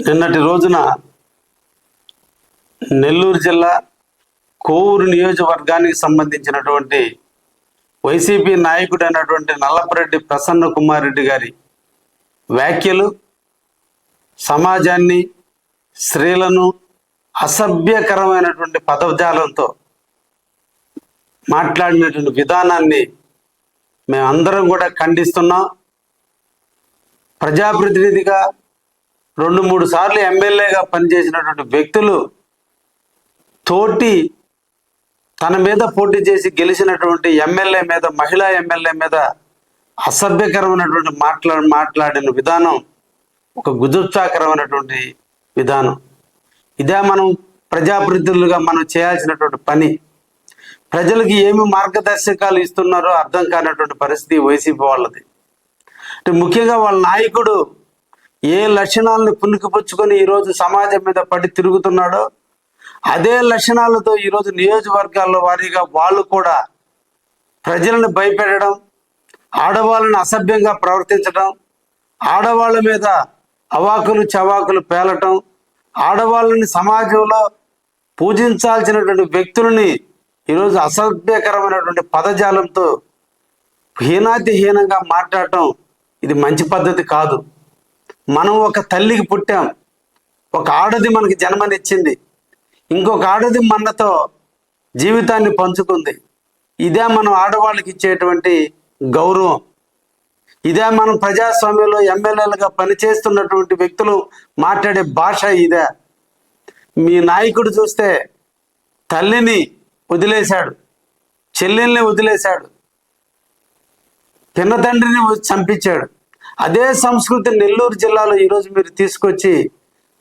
నిన్నటి రోజున నెల్లూరు జిల్లా కోవూరు నియోజకవర్గానికి సంబంధించినటువంటి వైసీపీ నాయకుడు అయినటువంటి నల్లపరెడ్డి ప్రసన్న కుమార్ రెడ్డి గారి వ్యాఖ్యలు సమాజాన్ని, స్త్రీలను అసభ్యకరమైనటువంటి పదజాలంతో మాట్లాడినటువంటి విధానాన్ని మేమందరం కూడా ఖండిస్తున్నాం. ప్రజాప్రతినిధిగా 2-3 సార్లు ఎమ్మెల్యేగా పనిచేసినటువంటి వ్యక్తులు తన మీద పోటీ చేసి గెలిచినటువంటి ఎమ్మెల్యే మీద, మహిళా ఎమ్మెల్యే మీద అసభ్యకరమైనటువంటి మాట్లాడిన విధానం ఒక గుజుప్సాకరమైనటువంటి విధానం. ఇదే మనం ప్రజాప్రతినిధులుగా మనం చేయాల్సినటువంటి పని. ప్రజలకు ఏమి మార్గదర్శకాలు ఇస్తున్నారో అర్థం కానటువంటి పరిస్థితి వైసీపీ వాళ్ళది. అంటే ముఖ్యంగా వాళ్ళ నాయకుడు ఏ లక్షణాలను పుణికిపుచ్చుకొని ఈరోజు సమాజం మీద పడి తిరుగుతున్నాడో అదే లక్షణాలతో ఈరోజు నియోజకవర్గాల్లో వారీగా వాళ్ళు కూడా ప్రజలను భయపెట్టడం, ఆడవాళ్ళని అసభ్యంగా ప్రవర్తించడం, ఆడవాళ్ళ మీద అవాకులు చవాకులు పేలటం, ఆడవాళ్ళని సమాజంలో పూజించాల్సినటువంటి వ్యక్తులని ఈరోజు అసభ్యకరమైనటువంటి పదజాలంతో హీనాతిహీనంగా మాట్లాడటం ఇది మంచి పద్ధతి కాదు. మనం ఒక తల్లికి పుట్టాం, ఒక ఆడది మనకి జన్మనిచ్చింది, ఇంకొక ఆడది మనతో జీవితాన్ని పంచుకుంది. ఇదే మనం ఆడవాళ్ళకి ఇచ్చేటువంటి గౌరవం. ఇదే మనం ప్రజాస్వామ్యంలో ఎమ్మెల్యేలుగా పనిచేస్తున్నటువంటి వ్యక్తులు మాట్లాడే భాష ఇదే. మీ నాయకుడు చూస్తే తల్లిని వదిలేశాడు, చెల్లెల్ని వదిలేశాడు, పిన్న తండ్రిని చంపించాడు. అదే సంస్కృతి నెల్లూరు జిల్లాలో ఈరోజు మీరు తీసుకొచ్చి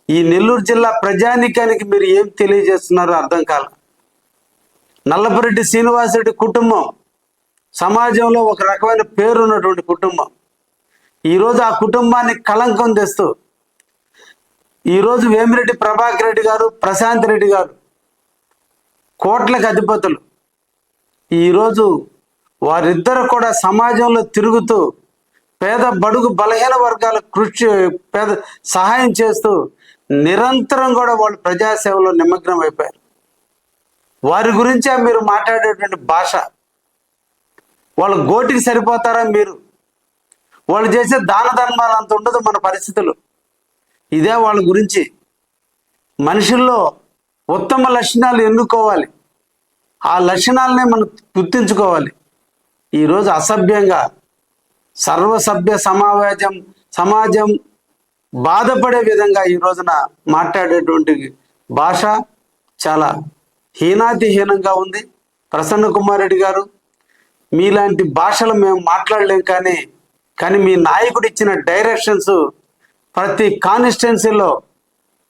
ఈ నెల్లూరు జిల్లా ప్రజానీకానికి మీరు ఏం తెలియజేస్తున్నారో అర్థం కాల. నల్లపరెడ్డి శ్రీనివాసరెడ్డి కుటుంబం సమాజంలో ఒక రకమైన పేరు ఉన్నటువంటి కుటుంబం. ఈరోజు ఆ కుటుంబాన్ని కళంకం తెస్తూ ఈరోజు వేమిరెడ్డి ప్రభాకర్ రెడ్డి గారు, ప్రశాంత్ రెడ్డి గారు కోట్లకు అధిపతులు. ఈరోజు వారిద్దరు కూడా సమాజంలో తిరుగుతూ పేద బడుగు బలహీన వర్గాల సహాయం చేస్తూ నిరంతరం కూడా వాళ్ళు ప్రజాసేవలో నిమగ్నం అయిపోయారు. వారి గురించే మీరు మాట్లాడేటువంటి భాష. వాళ్ళ గోటికి సరిపోతారా మీరు? వాళ్ళు చేసే దాన ధర్మాలు అంత ఉండదు మన పరిస్థితులు. ఇదే వాళ్ళ గురించి. మనుషుల్లో ఉత్తమ లక్షణాలు ఎన్నుకోవాలి, ఆ లక్షణాలనే మనం గుర్తించుకోవాలి. ఈరోజు అసభ్యంగా సర్వసభ్య సమాజం బాధపడే విధంగా ఈ రోజున మాట్లాడేటువంటి భాష చాలా హీనాతిహీనంగా ఉంది. ప్రసన్న కుమార్ రెడ్డి గారు, మీలాంటి భాషలు మేము మాట్లాడలేం, కానీ మీ నాయకుడు ఇచ్చిన డైరెక్షన్స్ ప్రతి కాన్స్టిట్యున్సీలో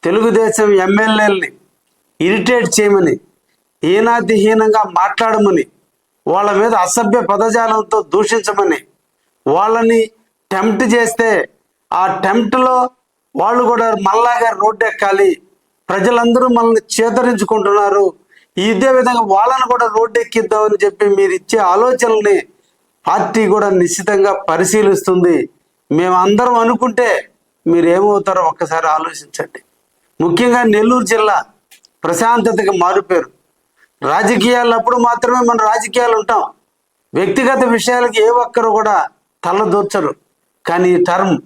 తెలుగుదేశం ఎమ్మెల్యేలని ఇరిటేట్ చేయమని, హీనాతిహీనంగా మాట్లాడమని, వాళ్ళ మీద అసభ్య పదజాలంతో దూషించమని, వాళ్ళని టెంప్ట్ చేస్తే ఆ టెంప్ట్లో వాళ్ళు కూడా మళ్ళాగా రోడ్డు ఎక్కాలి, ప్రజలందరూ మనల్ని చేతరించుకుంటున్నారు, ఇదే విధంగా వాళ్ళని కూడా రోడ్డు ఎక్కిద్దామని చెప్పి మీరు ఇచ్చే ఆలోచనల్ని పార్టీ కూడా నిశ్చితంగా పరిశీలిస్తుంది. మేమందరం అనుకుంటే మీరు ఏమవుతారో ఒక్కసారి ఆలోచించండి. ముఖ్యంగా నెల్లూరు జిల్లా ప్రశాంతతకి మారుపేరు. రాజకీయాలు అప్పుడు మాత్రమే మన రాజకీయాలు ఉంటాం, వ్యక్తిగత విషయాలకి ఏ ఒక్కరు కూడా తలదూర్చరు. కానీ ఈ టర్మ్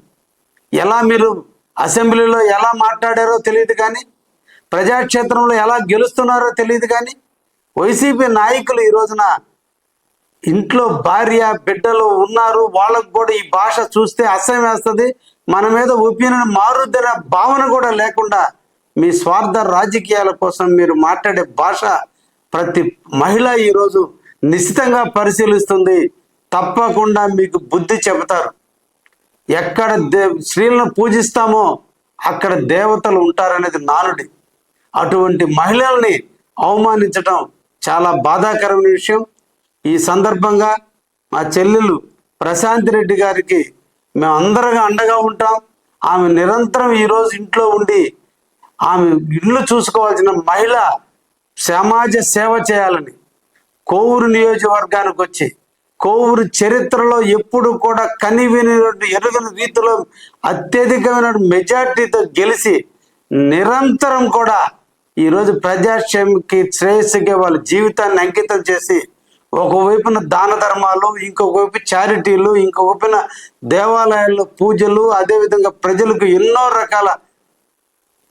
ఎలా మీరు అసెంబ్లీలో ఎలా మాట్లాడారో తెలియదు, కానీ ప్రజాక్షేత్రంలో ఎలా గెలుస్తున్నారో తెలియదు, కానీ వైసీపీ నాయకులు ఈ రోజున ఇంట్లో భార్య బిడ్డలు ఉన్నారు, వాళ్ళకు కూడా ఈ భాష చూస్తే అసహ్యం వేస్తుంది, మన మీద ఒపీనియన్ మారుద్దనే భావన కూడా లేకుండా మీ స్వార్థ రాజకీయాల కోసం మీరు మాట్లాడే భాష ప్రతి మహిళ ఈరోజు నిశ్చితంగా పరిశీలిస్తుంది. తప్పకుండా మీకు బుద్ధి చెబుతారు. ఎక్కడ స్త్రీలను పూజిస్తామో అక్కడ దేవతలు ఉంటారనేది నానుడి. అటువంటి మహిళల్ని అవమానించడం చాలా బాధాకరమైన విషయం. ఈ సందర్భంగా మా చెల్లెలు ప్రశాంత్ రెడ్డి గారికి మేము అందరం అండగా ఉంటాం. ఆమె నిరంతరం ఈరోజు ఇంట్లో ఉండి ఆమె ఇల్లు చూసుకోవాల్సిన మహిళ సమాజ సేవ చేయాలని కోవూరు నియోజకవర్గానికి వచ్చి కోవూరు చరిత్రలో ఎప్పుడు కూడా కనివిని ఎరుగని రీతిలో అత్యధికమైన మెజార్టీతో గెలిచి నిరంతరం కూడా ఈరోజు ప్రజాక్షేమకి శ్రేయస్సుకి వాళ్ళ జీవితాన్ని అంకితం చేసి ఒకవైపున దాన ధర్మాలు, ఇంకొక వైపు చారిటీలు, ఇంకొక వైపున దేవాలయాల్లో పూజలు, అదేవిధంగా ప్రజలకు ఎన్నో రకాల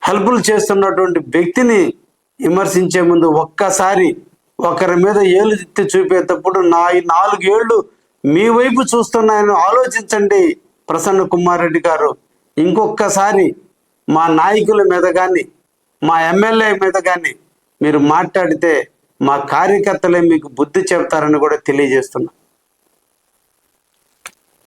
హెల్ప్లు చేస్తున్నటువంటి వ్యక్తిని విమర్శించే ముందు ఒక్కసారి ఒకరి మీద ఏలు ఎత్తి చూపేటప్పుడు నా ఈ 4 ఏళ్ళు మీ వైపు చూస్తున్నాయని ఆలోచించండి ప్రసన్న కుమార్ రెడ్డి గారు. ఇంకొకసారి మా నాయకుల మీద కానీ మా ఎమ్మెల్యే మీద కానీ మీరు మాట్లాడితే మా కార్యకర్తలే మీకు బుద్ధి చెప్తారని కూడా తెలియజేస్తున్నా.